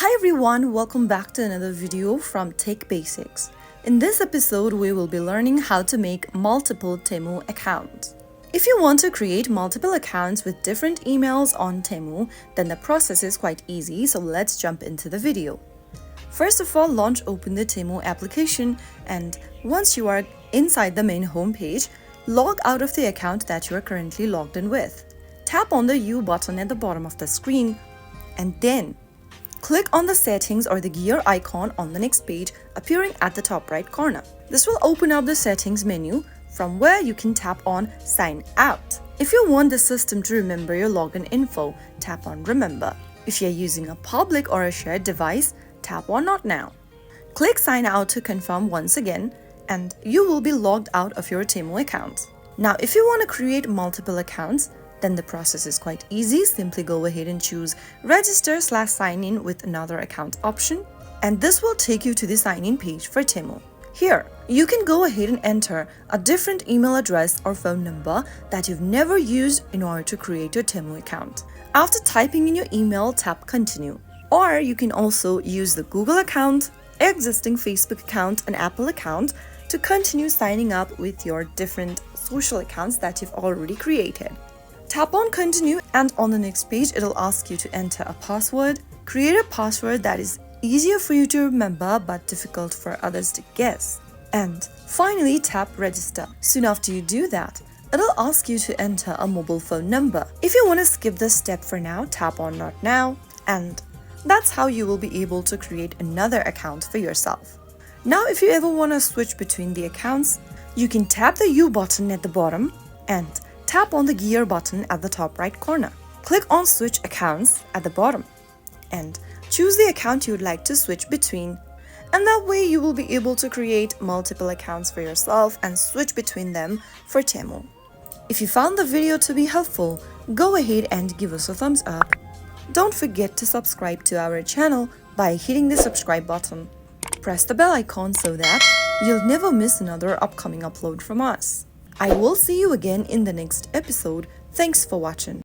Hi everyone, welcome back to another video from Tech Basics. In this episode, we will be learning how to make multiple Temu accounts. If you want to create multiple accounts with different emails on Temu, then the process is quite easy, so let's jump into the video. First of all, open the Temu application, and once you are inside the main homepage, log out of the account that you are currently logged in with. Tap on the U button at the bottom of the screen, and then click on the settings or the gear icon on the next page appearing at the top right corner. This will open up the settings menu from where you can tap on sign out. If you want the system to remember your login info, tap on remember. If you're using a public or a shared device, tap on not now. Click sign out to confirm once again, and you will be logged out of your Temu account. Now, if you want to create multiple accounts, then the process is quite easy. Simply go ahead and choose register/sign in with another account option, and this will take you to the sign in page for Temu. Here, you can go ahead and enter a different email address or phone number that you've never used in order to create your Temu account. After typing in your email, tap continue. Or you can also use the Google account, existing Facebook account, and Apple account to continue signing up with your different social accounts that you've already created. Tap on continue, and on the next page, it'll ask you to enter a password. Create a password that is easier for you to remember but difficult for others to guess. And finally, tap register. Soon after you do that, it'll ask you to enter a mobile phone number. If you want to skip this step for now, tap on not now, and that's how you will be able to create another account for yourself. Now, if you ever want to switch between the accounts, you can tap the U button at the bottom and tap on the gear button at the top right corner. Click on switch accounts at the bottom and choose the account you would like to switch between. And that way you will be able to create multiple accounts for yourself and switch between them for Temu. If you found the video to be helpful, go ahead and give us a thumbs up. Don't forget to subscribe to our channel by hitting the subscribe button. Press the bell icon so that you'll never miss another upcoming upload from us. I will see you again in the next episode. Thanks for watching.